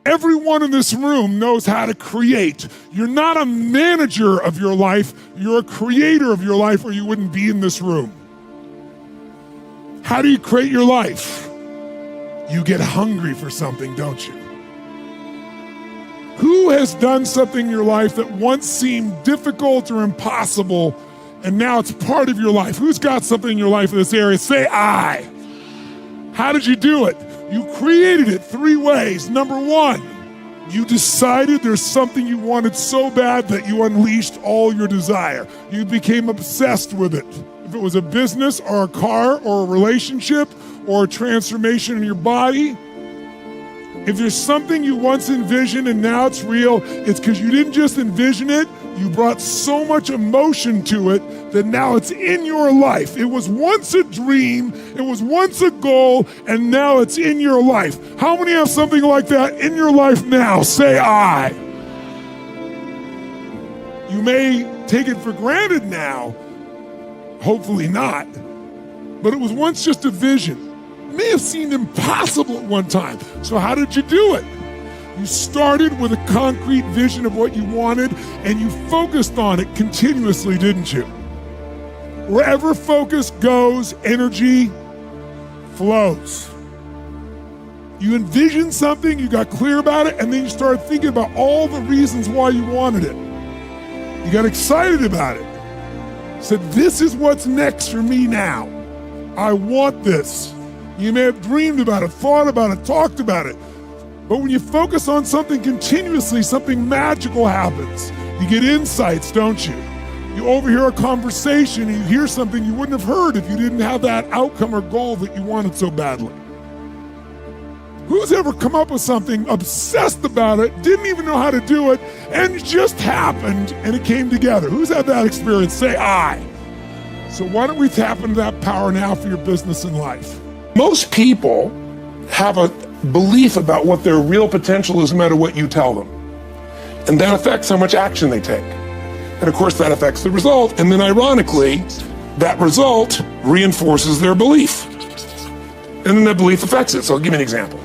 Everyone in this room knows how to create. You're not a manager of your life, you're a creator of your life, or you wouldn't be in this room. How do you create your life? You get hungry for something, don't you? Who has done something in your life that once seemed difficult or impossible, and now it's part of your life? Who's got something in your life in this area? Say I. How did you do it? You created it 3 ways. Number 1, you decided there's something you wanted so bad that you unleashed all your desire. You became obsessed with it. If it was a business or a car or a relationship or a transformation in your body, if there's something you once envisioned and now it's real, it's because you didn't just envision it, you brought so much emotion to it that now it's in your life. It was once a dream, it was once a goal, and now it's in your life. How many have something like that in your life now? Say I. You may take it for granted now, hopefully not, but it was once just a vision. It may have seemed impossible at one time. So how did you do it? You started with a concrete vision of what you wanted, and you focused on it continuously, didn't you? Wherever focus goes, energy flows. You envisioned something, you got clear about it, and then you started thinking about all the reasons why you wanted it. You got excited about it. Said, this is what's next for me now. I want this. You may have dreamed about it, thought about it, talked about it. But when you focus on something continuously, something magical happens. You get insights, don't you? You overhear a conversation and you hear something you wouldn't have heard if you didn't have that outcome or goal that you wanted so badly. Who's ever come up with something, obsessed about it, didn't even know how to do it, and it just happened and it came together? Who's had that experience? Say I. So why don't we tap into that power now for your business and life? Most people have a belief about what their real potential is no matter what you tell them. And that affects how much action they take. And of course that affects the result. And then ironically, that result reinforces their belief. And then that belief affects it. So I'll give you an example.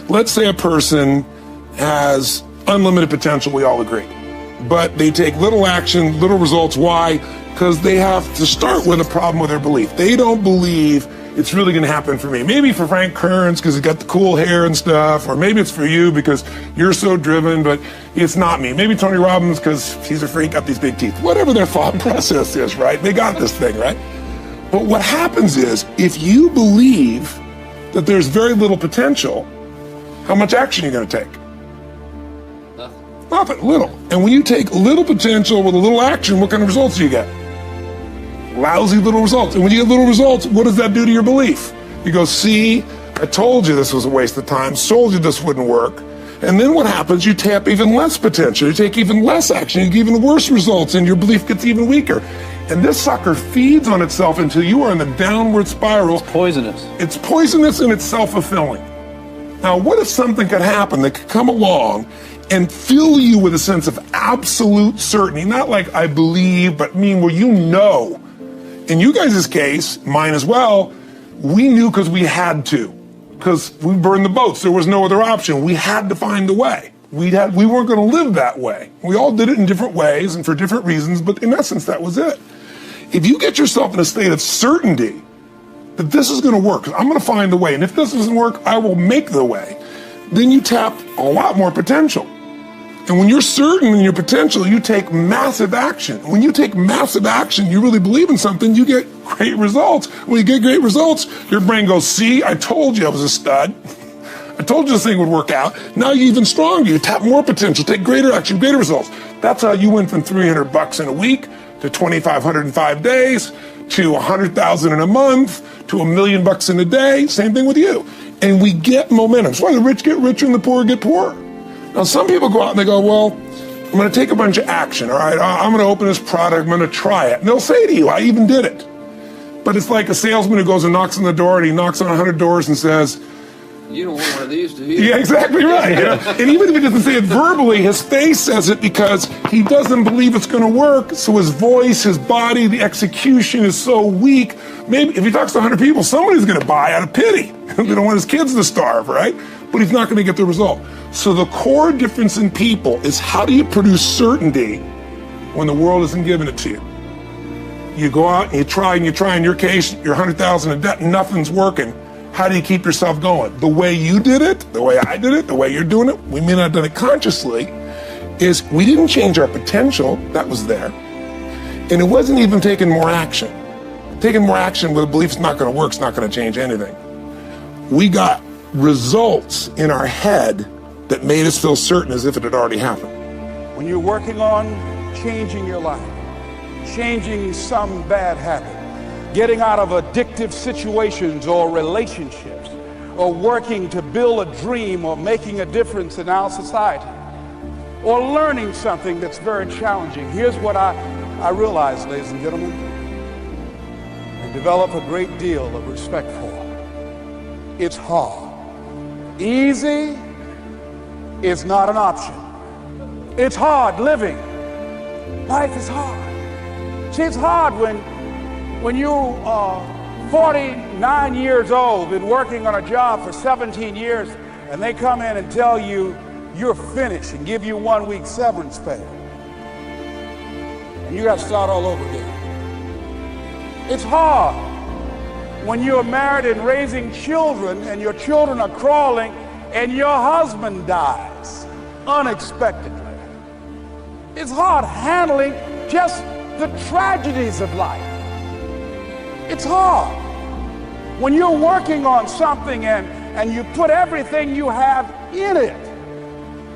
Let's say a person has unlimited potential, we all agree. But they take little action, little results. Why? Because they have to start with a problem with their belief. They don't believe it's really going to happen for me. Maybe for Frank Kearns because he's got the cool hair and stuff, or maybe it's for you because you're so driven, but it's not me. Maybe Tony Robbins because he's a freak, got these big teeth. Whatever their thought process is, right? They got this thing, right? But what happens is, if you believe that there's very little potential, how much action are you going to take? Nothing, little. And when you take little potential with a little action, what kind of results do you get? Lousy little results. And when you get little results, what does that do to your belief? You go, see, I told you this was a waste of time, told you this wouldn't work. And then what happens? You tap even less potential, you take even less action, you get even worse results, and your belief gets even weaker. And this sucker feeds on itself until you are in the downward spiral. It's poisonous. It's poisonous and it's self-fulfilling. Now, what if something could happen that could come along and fill you with a sense of absolute certainty? Not like I believe, but mean where you know. In you guys' case, mine as well, we knew because we had to. Because we burned the boats. There was no other option. We had to find a way. We weren't going to live that way. We all did it in different ways and for different reasons, but in essence, that was it. If you get yourself in a state of certainty that this is going to work, I'm going to find a way, and if this doesn't work, I will make the way, then you tap a lot more potential. And when you're certain in your potential, you take massive action. When you take massive action, you really believe in something, you get great results. When you get great results, your brain goes, see, I told you I was a stud. I told you this thing would work out. Now you're even stronger. You tap more potential, take greater action, greater results. That's how you went from $300 in a week to $2,500 in 5 days to $100,000 in a month to $1 million in a day. Same thing with you. And we get momentum. That's why the rich get richer and the poor get poorer. Now, some people go out and they go, well, I'm going to take a bunch of action, all right? I'm going to open this product, I'm going to try it. And they'll say to you, I even did it. But it's like a salesman who goes and knocks on the door, and he knocks on 100 doors and says, you don't want one of these, do you? Yeah, exactly right. Yeah. And even if he doesn't say it verbally, his face says it because he doesn't believe it's going to work. So his voice, his body, the execution is so weak. Maybe if he talks to 100 people, somebody's going to buy out of pity. They don't want his kids to starve, right? but he's not going to get the result. So the core difference in people is, how do you produce certainty when the world isn't giving it to you? You go out and you try and you try. In your case, you're 100,000 in debt and nothing's working. How do you keep yourself going? The way you did it, the way I did it, the way you're doing it, we may not have done it consciously, is we didn't change our potential. That was there. And it wasn't even taking more action. Taking more action with a belief it's not going to work, it's not going to change anything. We got results in our head that made us feel certain as if it had already happened. When you're working on changing your life, changing some bad habit, getting out of addictive situations or relationships, or working to build a dream or making a difference in our society, or learning something that's very challenging, here's what I realize, ladies and gentlemen, and develop a great deal of respect for. It's hard. Easy is not an option. It's hard living. Life is hard. See, it's hard when you are 49 years old, been working on a job for 17 years, and they come in and tell you you're finished and give you 1 week severance pay. And you got to start all over again. It's hard when you're married and raising children and your children are crawling and your husband dies unexpectedly. It's hard handling just the tragedies of life. It's hard when you're working on something and you put everything you have in it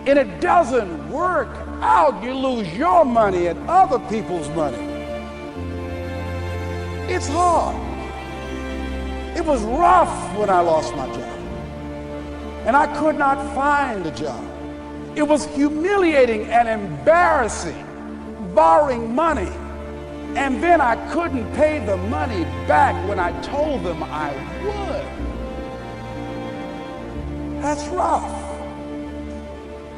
and it doesn't work out. You lose your money and other people's money. It's hard. It was rough when I lost my job and I could not find a job. It was humiliating and embarrassing, borrowing money, and then I couldn't pay the money back when I told them I would. That's rough.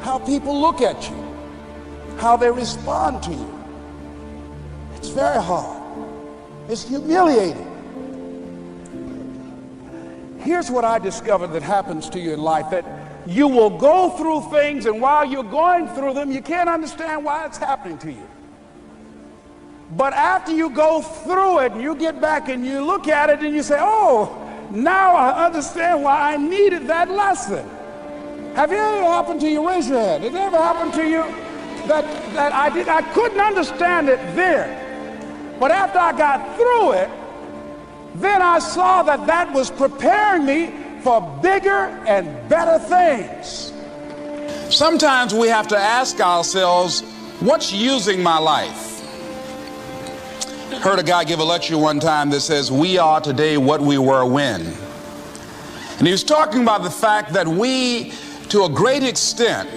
How people look at you, how they respond to you. It's very hard. It's humiliating. Here's what I discovered that happens to you in life, that you will go through things, and while you're going through them, you can't understand why it's happening to you. But after you go through it and you get back and you look at it and you say, oh, now I understand why I needed that lesson. Have it ever happened to you? Raise your hand. Has it ever happened to you that I couldn't understand it then, but after I got through it, then I saw that that was preparing me for bigger and better things. Sometimes we have to ask ourselves, what's using my life? Heard a guy give a lecture one time that says, we are today what we were when. And he was talking about the fact that we, to a great extent,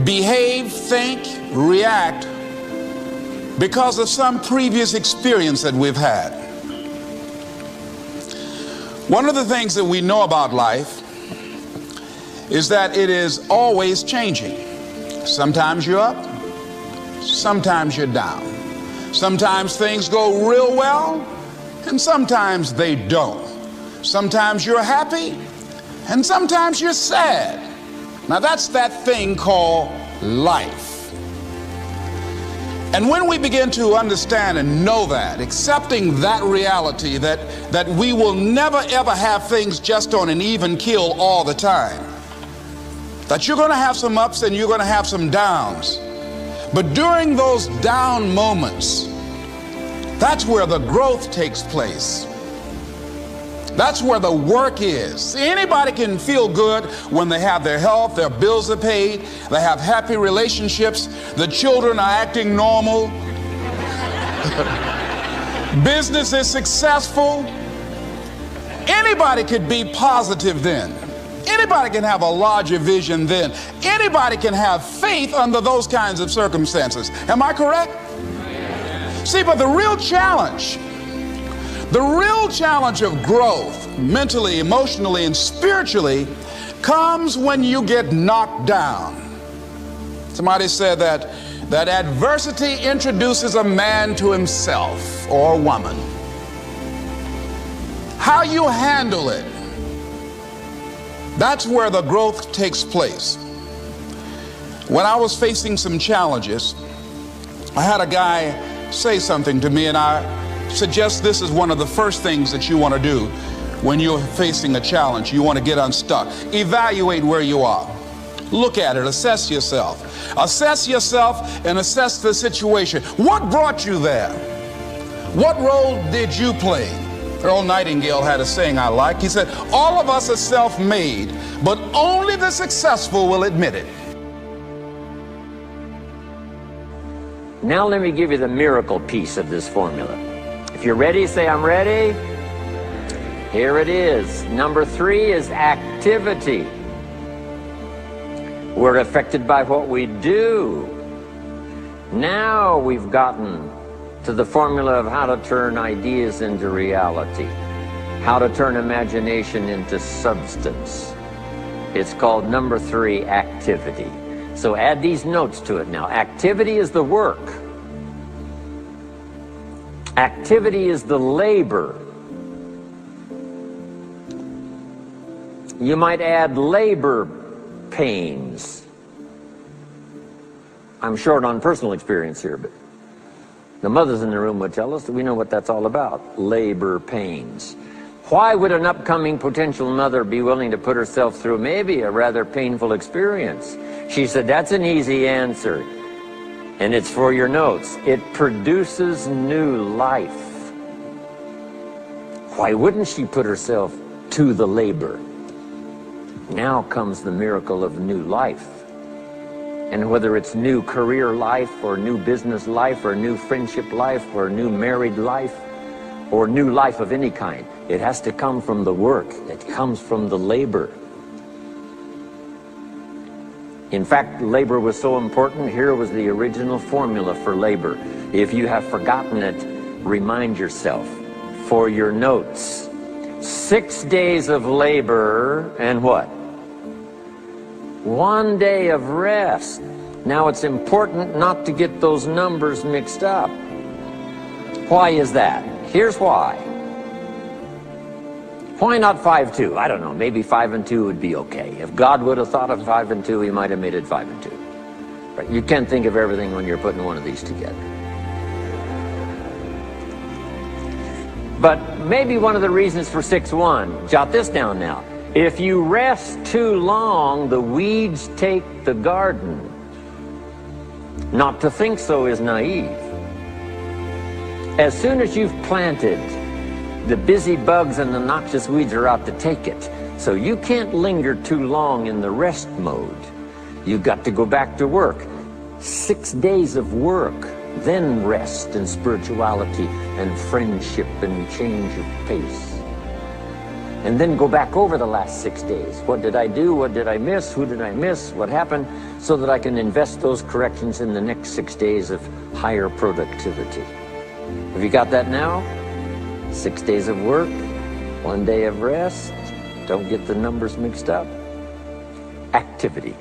behave, think, react because of some previous experience that we've had. One of the things that we know about life is that it is always changing. Sometimes you're up, sometimes you're down. Sometimes things go real well, and sometimes they don't. Sometimes you're happy, and sometimes you're sad. Now that's that thing called life. And when we begin to understand and know that, accepting that reality that we will never ever have things just on an even keel all the time, that you're going to have some ups and you're going to have some downs, but during those down moments, that's where the growth takes place. That's where the work is. See, anybody can feel good when they have their health, their bills are paid, they have happy relationships, the children are acting normal, business is successful. Anybody could be positive then. Anybody can have a larger vision then. Anybody can have faith under those kinds of circumstances. Am I correct? See, but the real challenge of growth, mentally, emotionally, and spiritually, comes when you get knocked down. Somebody said that adversity introduces a man to himself or a woman. How you handle it That's where the growth takes place. When I was facing some challenges, I had a guy say something to me, and I suggest this is one of the first things that you want to do when you're facing a challenge. You want to get unstuck. Evaluate where you are. Look at it. Assess yourself. Assess yourself and assess the situation. What brought you there? What role did you play? Earl Nightingale had a saying I like. He said, all of us are self-made, but only the successful will admit it. Now let me give you the miracle piece of this formula. If you're ready, say I'm ready. Here it is. Number 3 is activity. We're affected by what we do. Now we've gotten to the formula of how to turn ideas into reality, how to turn imagination into substance. It's called number 3, activity. So add these notes to it now. Activity is the work. Activity is the labor. You might add labor pains. I'm short on personal experience here, but the mothers in the room would tell us that we know what that's all about. Labor pains. Why would an upcoming potential mother be willing to put herself through maybe a rather painful experience? She said, that's an easy answer. And it's for your notes. It produces new life. Why wouldn't she put herself to the labor? Now comes the miracle of new life. And whether it's new career life, or new business life, or new friendship life, or new married life, or new life of any kind, it has to come from the work. It comes from the labor. In fact, labor was so important. Here was the original formula for labor. If you have forgotten it, remind yourself. For your notes, 6 days of labor and what? 1 day of rest. Now it's important not to get those numbers mixed up. Why is that? Here's why. Why not 5-2? I don't know, maybe 5 and 2 would be okay. If God would have thought of 5 and 2, he might have made it 5 and 2. Right? You can't think of everything when you're putting one of these together. But maybe one of the reasons for 6-1, jot this down now. If you rest too long, the weeds take the garden. Not to think so is naive. As soon as you've planted, the busy bugs and the noxious weeds are out to take it. So you can't linger too long in the rest mode. You've got to go back to work. 6 days of work, then rest and spirituality and friendship and change of pace. And then go back over the last 6 days. What did I do? What did I miss? Who did I miss? What happened? So that I can invest those corrections in the next 6 days of higher productivity. Have you got that now? 6 days of work, 1 day of rest. Don't get the numbers mixed up. Activity.